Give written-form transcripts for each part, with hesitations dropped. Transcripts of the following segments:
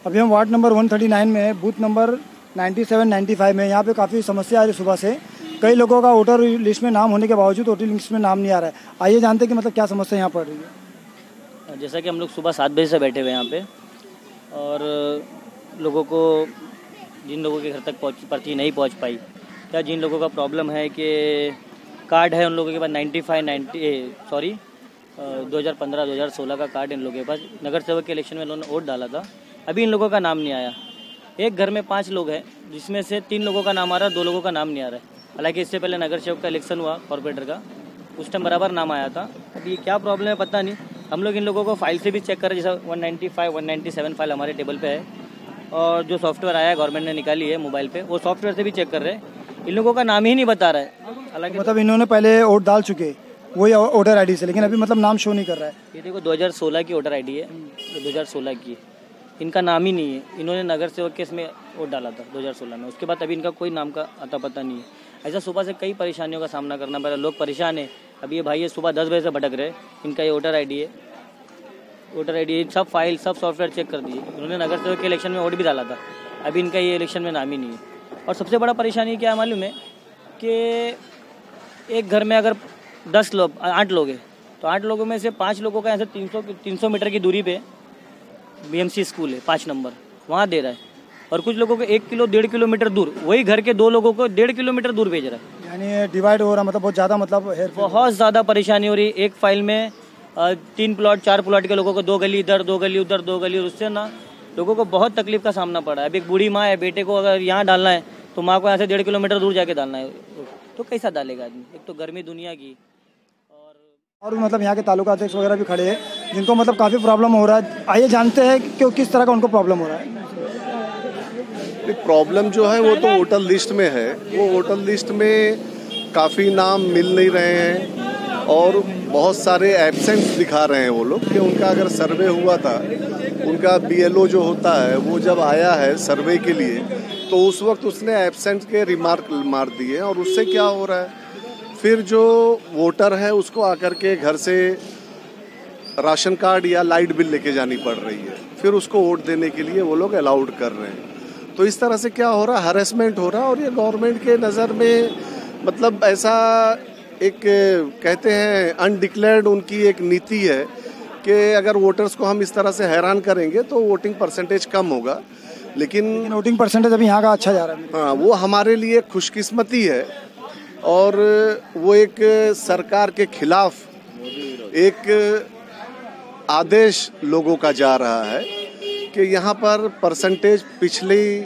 अभी हम ward number 139 में है, बूथ नंबर 97, 95 में। यहाँ पे काफ़ी समस्या आ रही सुबह से। कई लोगों का वोटर लिस्ट में नाम होने के बावजूद वोटर लिस्ट में नाम नहीं आ रहा है। आइए जानते हैं कि मतलब क्या समस्या यहाँ पड़ रही है। जैसा कि हम लोग सुबह 7 बजे से बैठे हुए यहाँ पे, और लोगों को, जिन लोगों के घर तक पर्ची नहीं पहुँच पाई, या जिन लोगों का प्रॉब्लम है कि कार्ड है उन लोगों के पास 2015-2016 का कार्ड इन लोगों के पास, नगर सेवक के इलेक्शन में इन्होंने वोट डाला था, अभी इन लोगों का नाम नहीं आया। एक घर में 5 लोग हैं, जिसमें से 3 लोगों का नाम आ रहा है, 2 लोगों का नाम नहीं आ रहा है। हालांकि इससे पहले नगर सेवक का इलेक्शन हुआ कॉर्पोरेटर का, उस टाइम बराबर नाम आया था। अभी क्या प्रॉब्लम है पता नहीं। हम लोग इन लोगों को फाइल से भी चेक कर रहे हैं, जैसा 195, 197 फाइल हमारे टेबल पे है, और जो सॉफ्टवेयर आया है गवर्नमेंट ने निकाली है मोबाइल पे, वो सॉफ्टवेयर से भी चेक कर रहे हैं। इन लोगों का नाम ही नहीं बता रहा है। हालांकि मतलब इन्होंने पहले वोट डाल चुके वही वोटर आईडी से, लेकिन अभी मतलब नाम शो नहीं कर रहा है। ये देखो 2016 की वोटर आईडी है, ये 2016 की, इनका नाम ही नहीं है। इन्होंने नगर सेवक के इसमें वोट डाला था 2016 में, उसके बाद अभी इनका कोई नाम का आता पता नहीं है। ऐसा सुबह से कई परेशानियों का सामना करना पड़ रहा है, लोग परेशान है। अभी ये भाई ये सुबह 10 बजे से भटक रहे, इनका ये वोटर आईडी है, वोटर आईडी सब फाइल सब सॉफ्टवेयर चेक कर दिए। उन्होंने नगर सेवक के इलेक्शन में वोट भी डाला था, अभी इनका ये इलेक्शन में नाम ही नहीं है। और सबसे बड़ा परेशानी क्या है मालूम है कि एक घर में अगर 8 लोग हैं, तो 8 लोगों में से 5 लोगों का ऐसे 300 मीटर की दूरी पे BMC स्कूल है 5 नंबर, वहाँ दे रहा है। और कुछ लोगों को 1 किलो 1.5 किलोमीटर दूर, वही घर के 2 लोगों को 1.5 किलोमीटर दूर भेज रहा है। यानी डिवाइड हो रहा, मतलब बहुत ज़्यादा, मतलब बहुत ज़्यादा परेशानी हो रही है। एक फाइल में 3 प्लॉट 4 प्लॉट के लोगों को 2 गली इधर 2 गली उधर 2 गली, उससे ना लोगों को बहुत तकलीफ का सामना पड़ा है। अभी एक बूढ़ी माँ है, बेटे को अगर यहाँ डालना है तो माँ को यहाँ से 1.5 किलोमीटर दूर जाके डालना है, तो कैसा डालेगा आदमी। एक तो गर्मी दुनिया की, और मतलब यहाँ के तालुका अध्यक्ष वगैरह भी खड़े हैं, जिनको मतलब काफ़ी प्रॉब्लम हो रहा है। आइए जानते हैं कि किस तरह का उनको प्रॉब्लम हो रहा है। प्रॉब्लम जो है वो तो वोटर लिस्ट में है। वो वोटर लिस्ट में काफ़ी नाम मिल नहीं रहे हैं, और बहुत सारे एब्सेंट्स दिखा रहे हैं वो लोग कि उनका अगर सर्वे हुआ था, उनका BLO जो होता है वो जब आया है सर्वे के लिए, तो उस वक्त उसने एब्सेंट के रिमार्क मार दिए, और उससे क्या हो रहा है, फिर जो वोटर है उसको आकर के घर से राशन कार्ड या लाइट बिल लेके जानी पड़ रही है, फिर उसको वोट देने के लिए वो लोग अलाउड कर रहे हैं। तो इस तरह से क्या हो रहा है, हरेसमेंट हो रहा है। और ये गवर्नमेंट के नज़र में मतलब ऐसा एक कहते हैं अनडिक्लेयर्ड उनकी एक नीति है कि अगर वोटर्स को हम इस तरह से हैरान करेंगे तो वोटिंग परसेंटेज कम होगा। लेकिन वोटिंग परसेंटेज अभी यहाँ का अच्छा जा रहा है। हाँ, वो हमारे लिए खुशकिस्मती है। और वो एक सरकार के खिलाफ एक आदेश लोगों का जा रहा है कि यहाँ पर परसेंटेज पिछली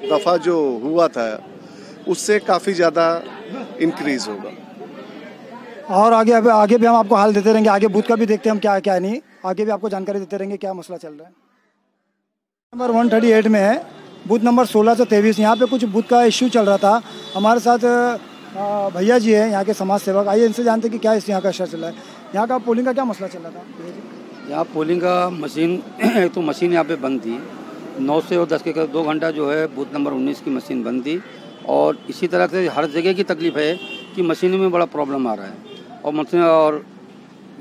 दफ़ा जो हुआ था उससे काफ़ी ज़्यादा इंक्रीज होगा। और आगे भी हम आपको हाल देते रहेंगे, आगे बूथ का भी देखते हैं हम क्या क्या नहीं, आगे भी आपको जानकारी देते रहेंगे क्या मसला चल रहा है। नंबर 138 में है, बूथ नंबर 16 से 23। यहाँ पे कुछ बूथ का इश्यू चल रहा था। हमारे साथ भैया जी हैं यहाँ के समाज सेवक, आइए इनसे जानते कि क्या यहाँ का इश्यू चल रहा है। यहाँ का पोलिंग का क्या मसला चल रहा था? यहाँ पोलिंग का मशीन एक तो मशीन यहाँ पे बंद थी 9 से 10 के 2 घंटा जो है बूथ नंबर 19 की मशीन बंद थी। और इसी तरह से हर जगह की तकलीफ है कि मशीनों में बड़ा प्रॉब्लम आ रहा है। और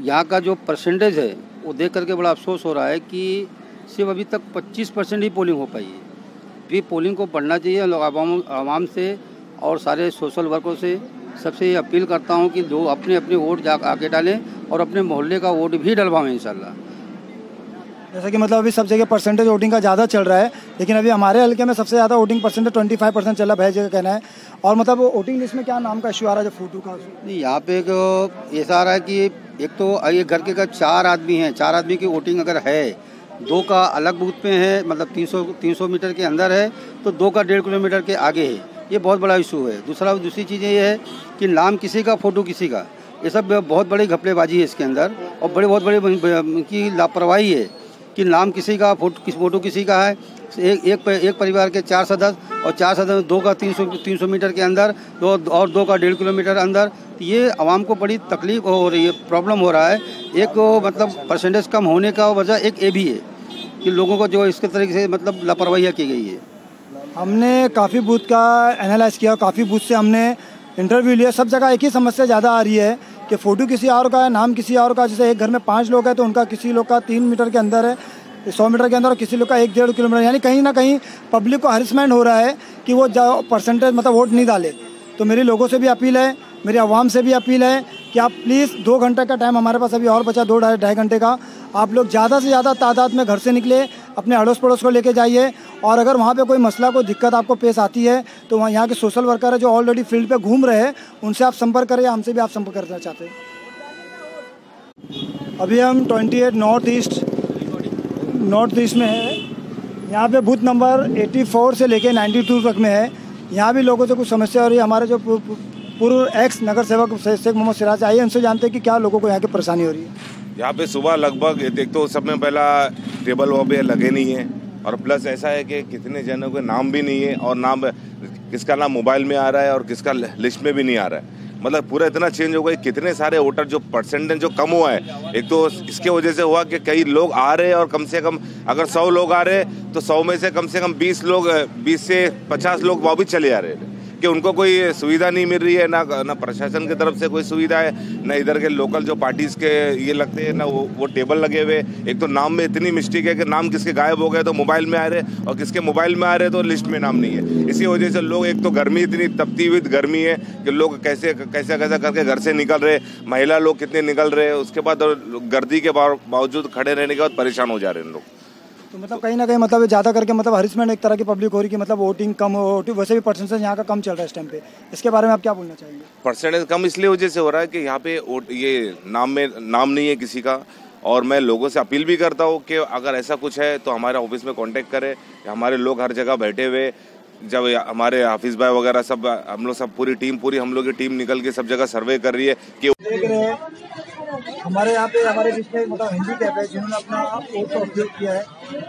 यहाँ का जो परसेंटेज है वो देख करके बड़ा अफसोस हो रहा है कि सिर्फ अभी तक 25% ही पोलिंग हो पाई है। भी पोलिंग को बढ़ना चाहिए। लोग आवाम से और सारे सोशल वर्करों से सबसे ये अपील करता हूँ कि जो अपने अपने वोट आके डालें और अपने मोहल्ले का वोट भी डलवाएं इंशाल्लाह। जैसा कि मतलब अभी सब जगह परसेंटेज वोटिंग का ज़्यादा चल रहा है, लेकिन अभी हमारे हल्के में सबसे ज़्यादा वोटिंग परसेंटेज 25% चल रहा है, भाई जी का कहना है। और मतलब वो वोटिंग लिस्ट में क्या नाम का इशू आ रहा है, जो फोटो का नहीं, यहाँ पे एक ऐसा आ रहा है कि एक तो ये घर के अगर 4 आदमी हैं, 4 आदमी की वोटिंग अगर है, 2 का अलग बूथ पे है, मतलब 300 मीटर के अंदर है, तो 2 का 1.5 किलोमीटर के आगे है। ये बहुत बड़ा इशू है। दूसरी चीज़ ये है कि नाम किसी का, फ़ोटो किसी का, ये सब बहुत बड़ी घपलेबाजी है इसके अंदर, और बहुत बड़ी की लापरवाही है कि नाम किसी का, फ़ोटो किसी का है। एक परिवार के 4 सदस्य, और 4 सदस्य 2 का 300 मीटर के अंदर, 2 का 1.5 किलोमीटर अंदर। ये आवाम को बड़ी तकलीफ हो रही है, प्रॉब्लम हो रहा है। एक मतलब परसेंटेज कम होने का वजह एक ये भी है कि लोगों को जो इसके तरीके से मतलब लापरवाही की गई है। हमने काफ़ी बूथ का एनालाइज किया, काफ़ी बूथ से हमने इंटरव्यू लिया। सब जगह एक ही समस्या ज़्यादा आ रही है कि फ़ोटो किसी और का है, नाम किसी और का। जैसे एक घर में 5 लोग हैं तो उनका किसी लोग का 3 मीटर के अंदर है, 100 मीटर के अंदर और किसी लोग का 1-1.5 किलोमीटर, यानी कहीं ना कहीं पब्लिक को हरिसमेंट हो रहा है कि वो परसेंटेज मतलब वोट नहीं डाले। तो मेरी लोगों से भी अपील है, मेरी आवाम से भी अपील है कि आप प्लीज़ 2 घंटे का टाइम हमारे पास अभी और बचा, 2-2.5 घंटे का, आप लोग ज़्यादा से ज़्यादा तादाद में घर से निकले, अपने अड़ोस पड़ोस को लेके जाइए। और अगर वहाँ पे कोई मसला, कोई दिक्कत आपको पेश आती है तो वहाँ यहाँ के सोशल वर्कर है जो ऑलरेडी फील्ड पे घूम रहे हैं, उनसे आप संपर्क करें, हमसे भी आप संपर्क करना चाहते हैं। अभी हम 28 नॉर्थ ईस्ट में है। यहाँ पे बूथ नंबर 84 से लेके 92 तक में है। यहाँ भी लोगों से कुछ समस्या हो रही है। हमारे जो पूर्व एक्स नगर सेवक शेख मोहम्मद सिराज आइए, उनसे जानते हैं कि क्या लोगों को यहाँ की परेशानी हो रही है। यहाँ पे सुबह लगभग एक तो सब में पहला टेबल वहाँ पे लगे नहीं है, और प्लस ऐसा है कि कितने जनों के नाम भी नहीं है, और नाम किसका नाम मोबाइल में आ रहा है और किसका लिस्ट में भी नहीं आ रहा है। मतलब पूरा इतना चेंज हो गया, कितने सारे वोटर जो परसेंटेज जो कम हुआ है। एक तो इसके वजह से हुआ कि कई लोग आ रहे हैं और कम से कम अगर 100 लोग आ रहे हैं तो 100 में से कम 20 से 50 लोग वो भी चले आ रहे हैं कि उनको कोई सुविधा नहीं मिल रही है, ना प्रशासन की तरफ से कोई सुविधा है, ना इधर के लोकल जो पार्टीज के ये लगते हैं, ना वो टेबल लगे हुए। एक तो नाम में इतनी मिस्टेक है कि नाम किसके गायब हो गए तो मोबाइल में आ रहे, और किसके मोबाइल में आ रहे तो लिस्ट में नाम नहीं है। इसी वजह से लोग, एक तो गर्मी, इतनी तपती हुई गर्मी है कि लोग कैसे करके घर से निकल रहे, महिला लोग कितने निकल रहे हैं, उसके बाद गर्दी के बावजूद खड़े रहने के बाद परेशान हो जा रहे हैं लोग। तो मतलब कहीं ना कहीं मतलब ज़्यादा करके मतलब हरिसमेंट एक तरह की पब्लिक हो रही कि मतलब वोटिंग कम हो, वैसे भी परसेंटेज यहाँ का कम चल रहा है इस टाइम पे। इसके बारे में आप क्या बोलना चाहेंगे? परसेंटेज कम इसलिए वजह से हो रहा है कि यहाँ पे ये नाम नहीं है किसी का। और मैं लोगों से अपील भी करता हूँ कि अगर ऐसा कुछ है तो हमारे ऑफिस में कांटेक्ट करें। हमारे लोग हर जगह बैठे हुए, जब हमारे हाफिज भाई वगैरह सब, हम लोग सब पूरी हम लोग की टीम निकल के सब जगह सर्वे कर रही है कि देख रहे हैं हमारे यहाँ पे हमारे बीच में मतलब हिंदी कैब है जिन्होंने अपना वोट का उपयोग किया है।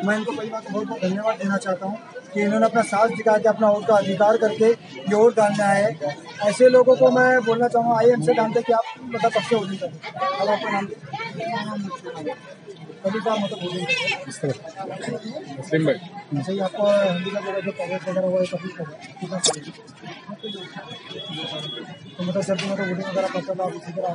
मैं इनको पहली बात बहुत बहुत धन्यवाद देना चाहता हूँ कि इन्होंने अपना साथ दिखा के अपना वोट का अधिकार करके ये वोट डालने आए हैं। ऐसे लोगों को मैं बोलना चाहूँगा, आइए हमसे जानते कि आप मतलब कब से वोटिंग करें। अब आपका नाम कभी का मतलब वोटिंग सही, आपको हिंदी का जो कवरेज वगैरह हुआ है कभी तो मतलब सर तुम्हें तो वोटिंग वगैरह पता था, इसी तरह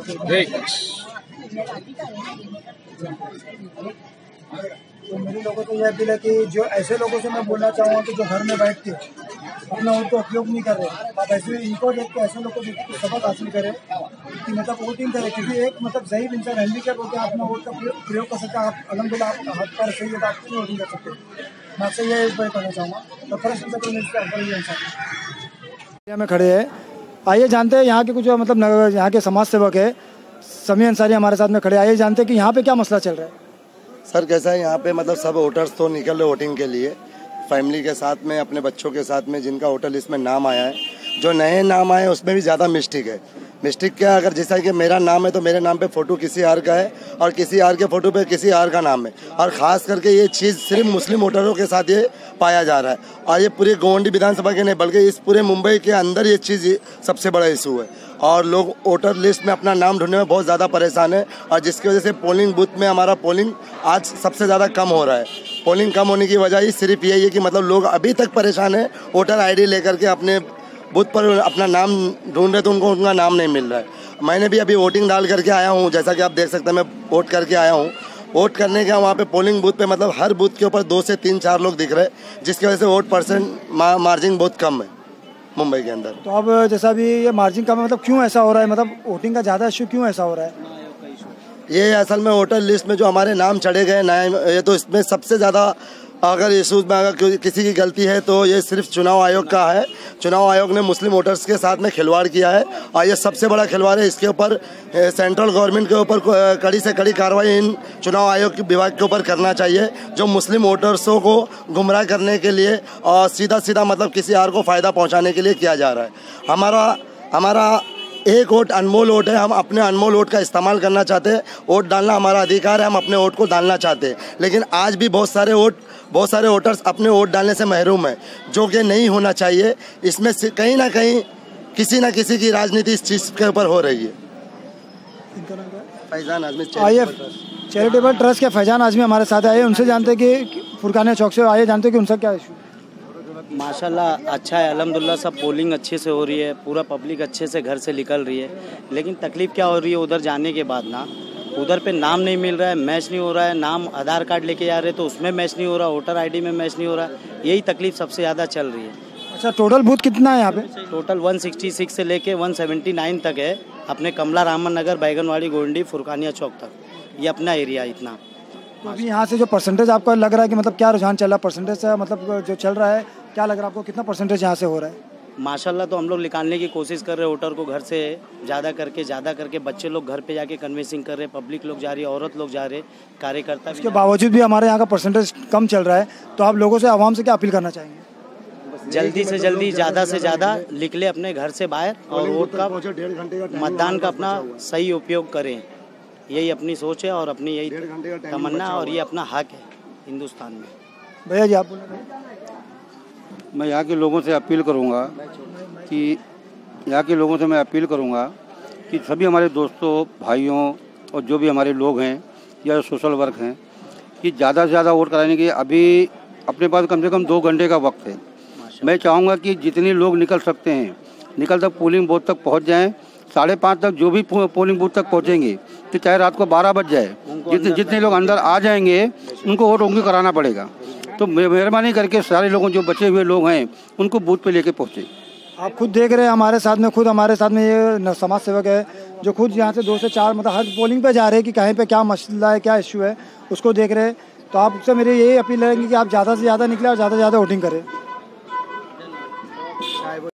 तो मेरे लोगों को यह अपील है कि जो ऐसे लोगों से मैं बोलना चाहूँगा कि जो घर में बैठ के अपना वोट का उपयोग नहीं कर रहे, आप ऐसे इनको देख के ऐसे लोग को देख के सबक हासिल करें कि मतलब वोटिंग करें। क्योंकि एक मतलब सही इंसान हैंडीकैप होकर अपना वोट का प्रयोग कर सकते हैं। आप अलहमदुलिल्लाह आपका हाथ पैर सही है तो आप क्यों वोटिंग कर सकते हैं। मैं आपसे ये कहना चाहूँगा। तो फर्स्ट में खड़े हैं, आइए जानते हैं यहाँ के कुछ मतलब यहाँ के समाज सेवक है समी अंसारी हमारे साथ में खड़े। आइए जानते हैं कि यहाँ पे क्या मसला चल रहा है। सर कैसा है यहाँ पे, मतलब सब वोटर्स तो निकल रहे वोटिंग के लिए, फैमिली के साथ में, अपने बच्चों के साथ में, जिनका वोटर लिस्ट में नाम आया है। जो नए नाम आए उसमें भी ज़्यादा मिस्टेक है। मिस्टेक क्या, अगर जैसा कि मेरा नाम है तो मेरे नाम पे फ़ोटो किसी और का है और किसी और के फ़ोटो पे किसी और का नाम है। और ख़ास करके ये चीज़ सिर्फ मुस्लिम वोटरों के साथ ये पाया जा रहा है। और ये पूरी गोवंडी विधानसभा के नहीं बल्कि इस पूरे मुंबई के अंदर ये चीज़ सबसे बड़ा इशू है। और लोग वोटर लिस्ट में अपना नाम ढूंढने में बहुत ज़्यादा परेशान है, और जिसकी वजह से पोलिंग बूथ में हमारा पोलिंग आज सबसे ज़्यादा कम हो रहा है। पोलिंग कम होने की वजह ही सिर्फ यही है कि मतलब लोग अभी तक परेशान है, वोटर ID लेकर के अपने बूथ पर अपना नाम ढूंढ रहे तो उनको उनका नाम नहीं मिल रहा है। मैंने भी अभी वोटिंग डाल करके आया हूँ, जैसा कि आप देख सकते हैं मैं वोट करके आया हूँ। वोट करने के वहाँ पे पोलिंग बूथ पे मतलब हर बूथ के ऊपर 2 से 3-4 लोग दिख रहे हैं, जिसकी वजह से वोट परसेंट मार्जिन बहुत कम है मुंबई के अंदर। तो अब जैसा भी ये मार्जिन कम है, मतलब क्यों ऐसा हो रहा है, मतलब वोटिंग का ज़्यादा इशू क्यों ऐसा हो रहा है? ये असल में वोटर लिस्ट में जो हमारे नाम चढ़े गए नए, ये तो इसमें सबसे ज़्यादा अगर इशूज़ में अगर किसी की गलती है तो ये सिर्फ चुनाव आयोग का है। चुनाव आयोग ने मुस्लिम वोटर्स के साथ में खिलवाड़ किया है और ये सबसे बड़ा खिलवाड़ है। इसके ऊपर सेंट्रल गवर्नमेंट के ऊपर कड़ी से कड़ी कार्रवाई इन चुनाव आयोग के विभाग के ऊपर करना चाहिए, जो मुस्लिम वोटर्सों को गुमराह करने के लिए और सीधा मतलब किसी और को फ़ायदा पहुँचाने के लिए किया जा रहा है। हमारा एक वोट अनमोल वोट है, हम अपने अनमोल वोट का इस्तेमाल करना चाहते हैं। वोट डालना हमारा अधिकार है, हम अपने वोट को डालना चाहते हैं। लेकिन आज भी बहुत सारे वोटर्स अपने वोट डालने से महरूम हैं, जो कि नहीं होना चाहिए। इसमें कहीं ना कहीं किसी न किसी की राजनीति इस चीज़ के ऊपर हो रही है। फैजान आजमी चैरिटेबल ट्रस्ट के फैजान आजमी हमारे साथ आए, उनसे जानते कि फुरकाने चौक से आए, जानते कि उनका क्या इशू। माशाल्लाह अच्छा है, अल्हम्दुलिल्लाह सब पोलिंग अच्छे से हो रही है, पूरा पब्लिक अच्छे से घर से निकल रही है। लेकिन तकलीफ़ क्या हो रही है उधर जाने के बाद ना, उधर पे नाम नहीं मिल रहा है, मैच नहीं हो रहा है, नाम आधार कार्ड लेके जा रहे तो उसमें मैच नहीं हो रहा, वोटर आईडी में मैच नहीं हो रहा, यही तकलीफ सबसे ज़्यादा चल रही है। अच्छा, टोटल बूथ कितना है यहाँ पे? टोटल 166 से लेके 179 तक है, अपने कमला रामन नगर, बैगनवाड़ी, गोंडी, फुरकानिया चौक तक, ये अपना एरिया इतना। तो अभी यहाँ से जो परसेंटेज आपको लग रहा है कि मतलब क्या रुझान चल रहा है, परसेंटेज से मतलब जो चल रहा है, क्या लग रहा है आपको, कितना परसेंटेज यहाँ से हो रहा है? माशाल्लाह तो हम लोग निकालने की कोशिश कर रहे हैं वोटर को घर से ज़्यादा करके बच्चे लोग घर पे जाके कन्विंसिंग कर रहे हैं, पब्लिक लोग जा रही है, औरत लोग जा रहे, कार्यकर्ता। इसके बावजूद भी हमारे यहाँ का परसेंटेज कम चल रहा है, तो आप लोगों से, आवाम से क्या अपील करना चाहेंगे? जल्दी से जल्दी, ज़्यादा से ज़्यादा निकले अपने घर से बाहर और वोट का, मतदान का अपना सही उपयोग करें, यही अपनी सोच है और अपनी यही तमन्ना और ये अपना हक है हिंदुस्तान में। भैया जी आप बोले। मैं यहाँ के लोगों से अपील करूँगा कि सभी हमारे दोस्तों, भाइयों और जो भी हमारे लोग हैं या सोशल वर्क हैं कि ज़्यादा से ज़्यादा वोट कराने के अभी अपने पास कम से कम 2 घंटे का वक्त है। मैं चाहूँगा कि जितने लोग निकल सकते हैं निकल तक पोलिंग बूथ तक पहुँच जाएँ। 5:30 तक जो भी पोलिंग बूथ तक पहुँचेंगे तो चाहे रात को 12 बज जाए, जितने लोग अंदर आ जाएंगे उनको वोट उनको कराना पड़ेगा। तो मेहरबानी करके सारे लोगों जो बचे हुए लोग हैं उनको बूथ पे लेके पहुँचे। आप खुद देख रहे हैं हमारे साथ में ये समाज सेवक है जो खुद यहाँ से 2 से 4 मतलब हर पोलिंग पे जा रहे हैं कि कहीं पे क्या मसला है, क्या इश्यू है, उसको देख रहे हैं। तो आपसे मेरी यही अपील रहेगी कि आप ज़्यादा से ज़्यादा निकले और ज़्यादा से ज़्यादा वोटिंग करें।